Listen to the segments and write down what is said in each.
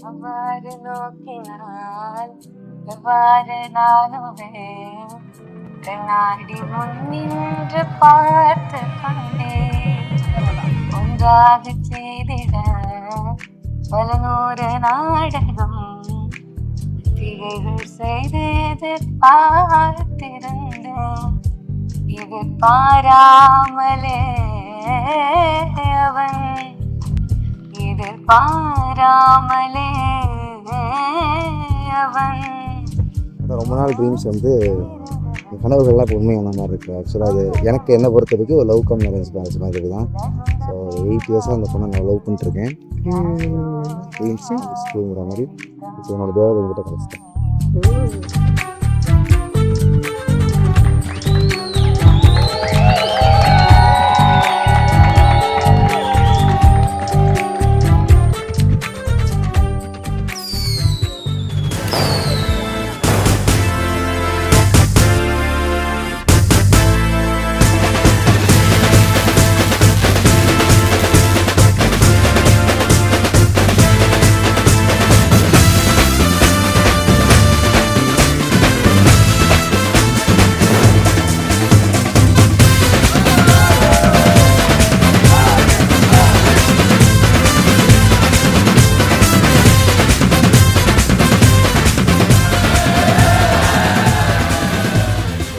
அவ்வாறு நோக்கினால் எவ்வாறு நானுவேன் கண்ணாடி முன்னின்று பார்த்து கொண்டேன் ஒன்றாக செய்திட பல நூறு நாடகம் திகைகள் செய்து எதிர்பார்த்திருந்தேன் எதிர்பாராமலே அவன் எதிர்பாராமலே அவன். ரொம்ப நாள் ட்ரீம்ஸ் வந்து கனவுகள்லாம் இப்போ உண்மையான மாதிரி இருக்குது. ஆக்சுவலாக அது எனக்கு என்ன பொறுத்தவரைக்கும் ஒரு லவ் கம் அரேஞ்ச் மேரேஜ் மாதிரி தான். ஸோ 8 இயர்ஸாக அந்த பொண்ணை நான் லவ் பண்ணிட்டுருக்கேன். ட்ரீம்ஸ் ஸ்கூலுங்கிற மாதிரி இப்போ என்னோட தேவதை கிட்ட கிடச்சிட்டேன்.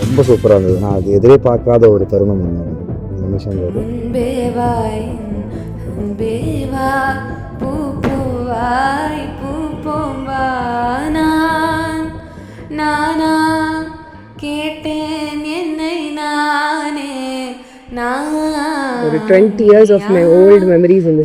ரொம்ப சூப்பராக இருந்தது. நான் அது எதிர்பார்க்காத ஒரு தருணம் நிமிஷம். கேட்டேன் என்னை நானே ஒரு 20 years of my old memories இந்த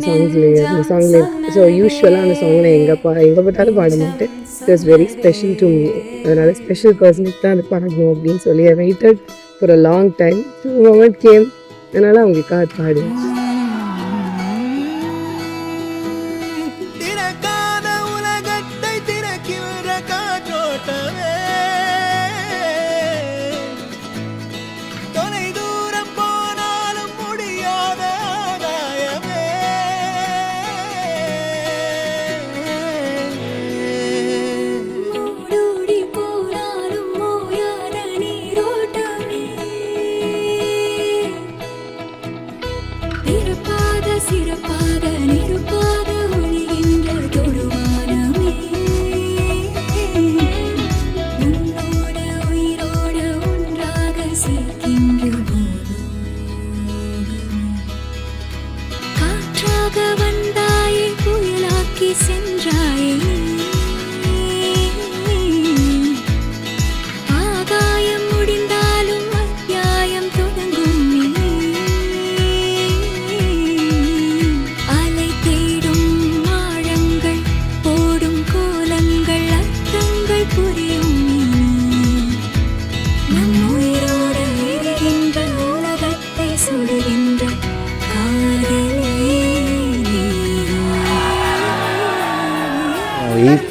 சாங்ல. ஸோ யூஸ்வலாக அந்த சாங் நான் எங்கே பார்த்தாலும் பாட மாட்டேன். It was very special to me. அதனால ஸ்பெஷல் பர்சனுக்கு தான் அது பாடணும் அப்படின்னு சொல்லி ஐ weighted for a long time. Moment game, அதனால அவங்களுக்காக பாடுவேன்.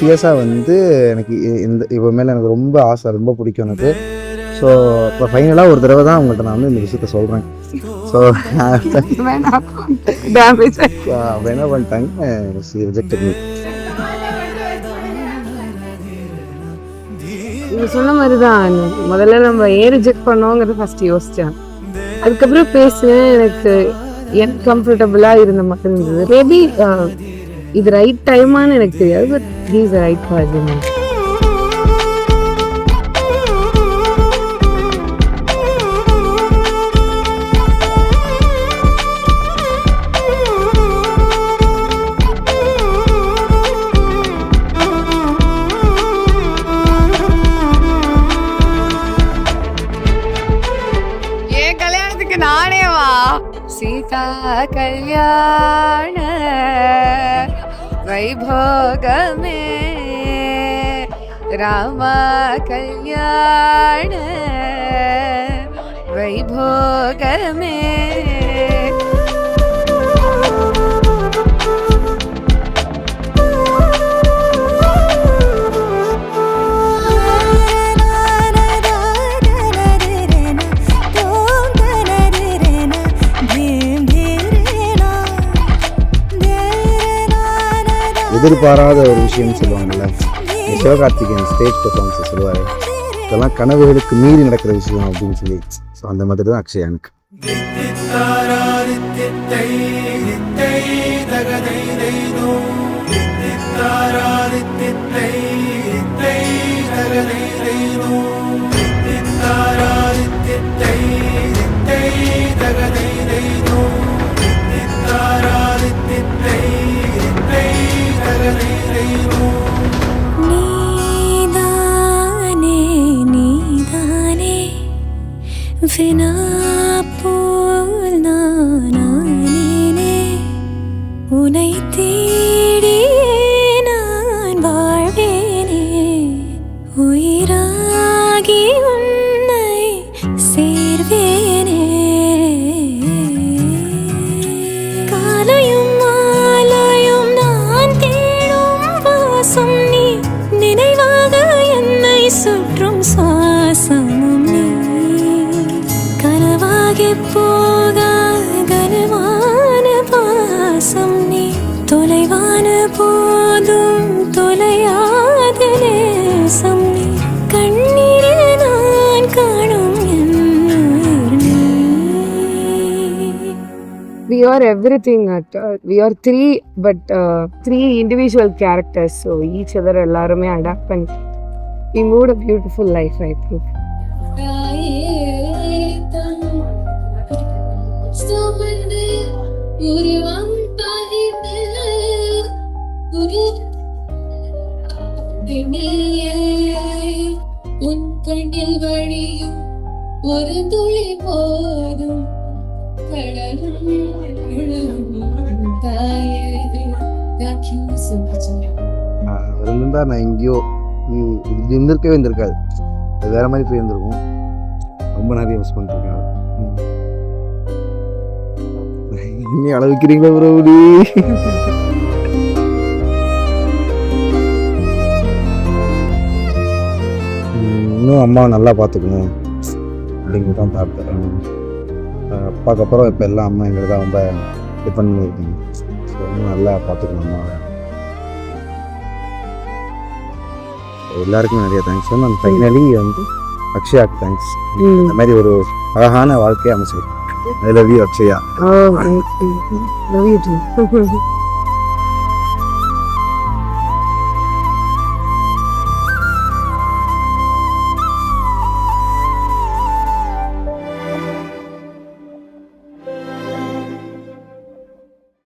இயர்ஸாக வந்து எனக்கு இவ மேலே எனக்கு ரொம்ப ஆசை, ரொம்ப பிடிக்கும் எனக்கு. ஸோ இப்போ ஃபைனலாக ஒரு தடவை தான் அவங்கள்ட்ட நான் வந்து இந்த விஷயத்த சொல்கிறேன். ஸோ அவங்க என்ன பண்ணிட்டாங்க, ரிஜெக்டட் மீ. நீங்கள் சொன்ன மாதிரி தான் முதல்ல நம்ம ஏன் ரிஜெக்ட் பண்ணோங்கிறத ஃபஸ்ட்டு யோசித்தேன். அதுக்கப்புறம் பேசினேன். எனக்கு கம்ஃபர்டபுளாக இருந்த மாதிரி இருந்தது. மேபி இது ரைட் டைமான்னு எனக்கு தெரியாது, but he is the right person. ஏன் கல்யாணத்துக்கு நானே வா. சீதா கல்யாண வைபோகமே ராம கல்யாண வைபோகமே. எதிர்பாராத ஒரு விஷயம்னு சொல்லுவாங்கல்ல, இந்த சிவகார்த்திகேயன் ஸ்டேஜ் பெர்ஃபார்மன்ஸ் சொல்லுவார், இதெல்லாம் கனவுகளுக்கு மீறி நடக்கிற விஷயம் அப்படின்னு சொல்லி. ஸோ அந்த மாதிரி தான் அக்ஷயா எனக்கு. வினா போல் நானே உனை தேடியே நான் வாழ்வேனே, உயிராகி உன்னை சேர்வேனே. காலையும் மாலையும் நான் தேடும் வாசம் நீ, நினைவாக என்னை சுற்றும் சுவாசமும் நீ. கனவாகி போகா கனவான பாசம் நீ, தொலைவான போதும் தொலையாத நேசம் நீ. கண்ணீரில் நான் காணும் என் நீ. We are everything. We are three, but three individual characters. So each other எல்லாருமே adapt பண்ணி we moved a beautiful life, I think. உன் கண்ணில் வழியும் ஒரு துளி போதும் இருந்தால் நான் எங்கேயோ இது இருந்திருக்கவே இருந்திருக்காது, அது வேற மாதிரி போய் இருந்திருக்கும். ரொம்ப நிறைய மிஸ் பண்ணிருக்கேன். இன்னும் அளவுக்கிறீங்களா ப்ரோடி? இன்னும் அம்மாவை நல்லா பார்த்துக்கணும் அப்படிங்கிறது தான் பார்த்தேன். அப்பாவுக்கு அப்புறம் இப்போ எல்லாம் அம்மா எங்களை தான் ரொம்ப டிபெண்ட் பண்ணியிருக்கீங்க. ஸோ இன்னும் நல்லா பார்த்துக்கணும் அம்மாவை. எல்லாருக்கும் நிறைய தேங்க்ஸ். நான் ஃபைனலி வந்து அக்ஷயாவுக்கு தேங்க்ஸ். இந்த மாதிரி ஒரு அழகான வாழ்க்கையை அமைச்சிருக்கேன். I love you Akshaya. Oh, thank you. Love you too.